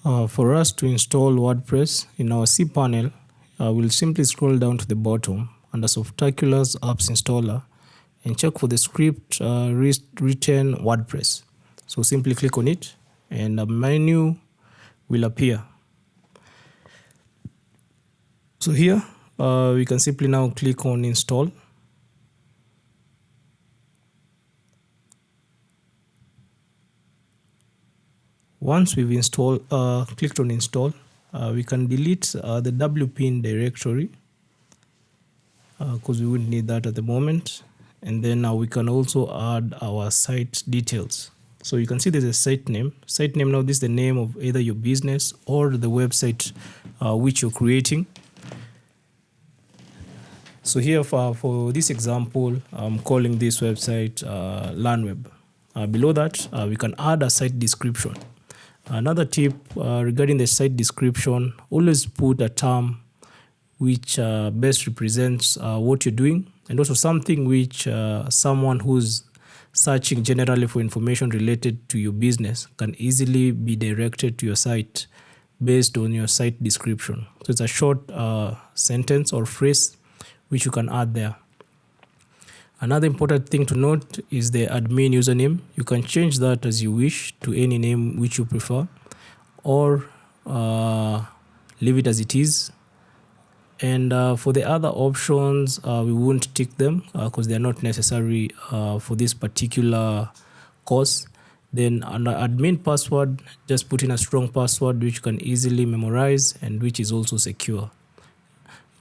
For us to install WordPress in our cPanel, we'll simply scroll down to the bottom under Softacular's Apps Installer and check for the script written WordPress. So simply click on it and a menu will appear. So here we can simply now click on install. Once we've clicked on install, we can delete the wpin directory because we wouldn't need that at the moment. And then we can also add our site details. So you can see there's a site name. Site name, now this is the name of either your business or the website which you're creating. So here for this example, I'm calling this website LearnWeb. Below that, we can add a site description. Another tip regarding the site description, always put a term which best represents what you're doing, and also something which someone who's searching generally for information related to your business can easily be directed to your site based on your site description. So it's a short sentence or phrase which you can add there. Another important thing to note is the admin username. You can change that as you wish to any name which you prefer, or leave it as it is. And for the other options, we won't tick them because they're not necessary for this particular course. Then under admin password, just put in a strong password which you can easily memorize and which is also secure,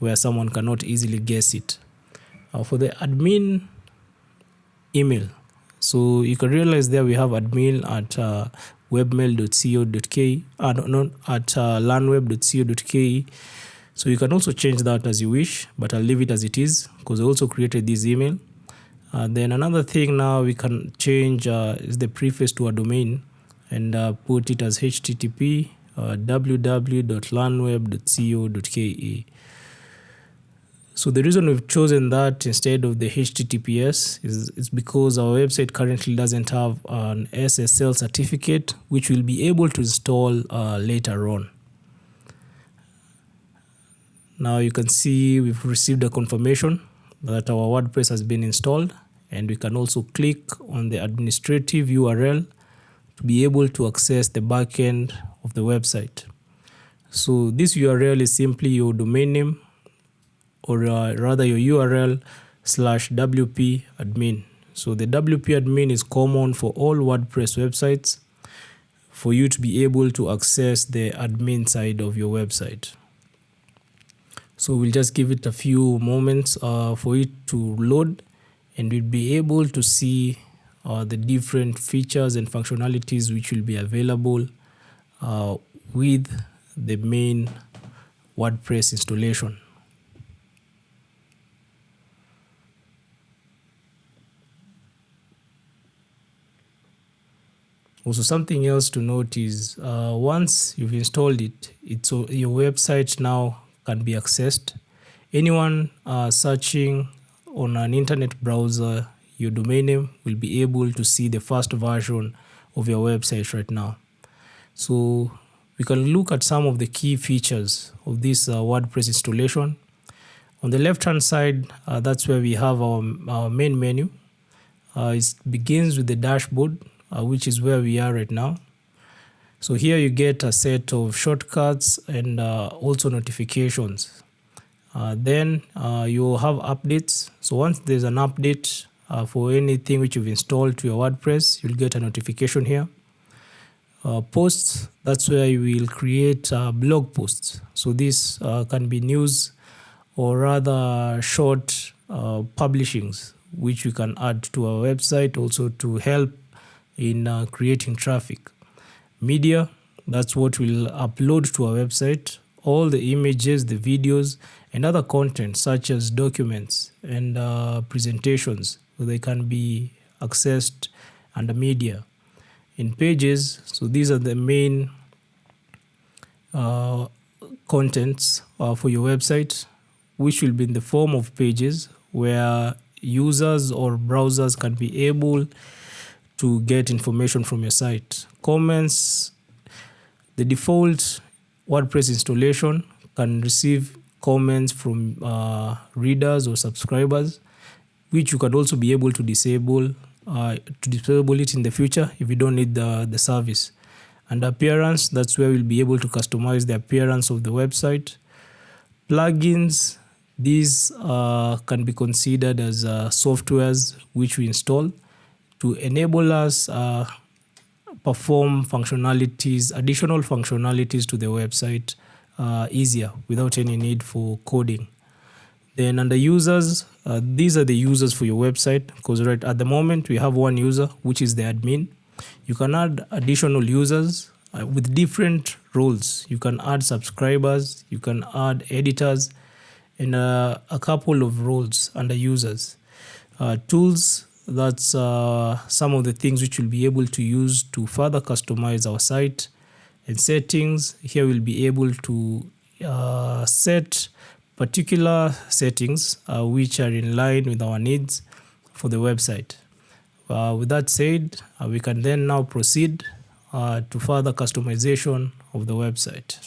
where someone cannot easily guess it. For the admin email, so you can realize there we have admin at webmail.co.ke, at learnweb.co.ke. So you can also change that as you wish, but I'll leave it as it is because I also created this email. Then another thing now we can change is the preface to a domain and put it as http www.learnweb.co.ke. So the reason we've chosen that instead of the HTTPS is because our website currently doesn't have an SSL certificate, which we'll be able to install later on. Now you can see we've received a confirmation that our WordPress has been installed, and we can also click on the administrative URL to be able to access the backend of the website. So this URL is simply your domain name, or rather your URL /WP admin. So the WP admin is common for all WordPress websites for you to be able to access the admin side of your website. So we'll just give it a few moments for it to load, and we'll be able to see the different features and functionalities which will be available with the main WordPress installation. Also, something else to note is once you've installed it, your website now can be accessed. Anyone searching on an internet browser, your domain name will be able to see the first version of your website right now. So we can look at some of the key features of this WordPress installation. On the left hand side, that's where we have our main menu. It begins with the dashboard, which is where we are right now. So here you get a set of shortcuts and also notifications. Then you have updates. So once there's an update for anything which you've installed to your WordPress, you'll get a notification here. Posts, that's where you will create blog posts. So this can be news or rather short publishings which we can add to our website also to help in creating traffic. Media, that's what we'll upload to our website. All the images, the videos, and other content such as documents and presentations, so they can be accessed under media. In pages, so these are the main contents for your website, which will be in the form of pages where users or browsers can be able to get information from your site. Comments, The default WordPress installation can receive comments from readers or subscribers, which you can also be able to disable it in the future if you don't need the service. And appearance, that's where we'll be able to customize the appearance of the website. Plugins, these can be considered as softwares which we install to enable us perform functionalities, additional functionalities to the website easier without any need for coding. Then under users, these are the users for your website, because right at the moment we have one user, which is the admin. You can add additional users with different roles. You can add subscribers, you can add editors, and a couple of roles under users. Tools, that's some of the things which we'll be able to use to further customize our site. And settings, here we'll be able to set particular settings which are in line with our needs for the website. With that said, we can then now proceed to further customization of the website.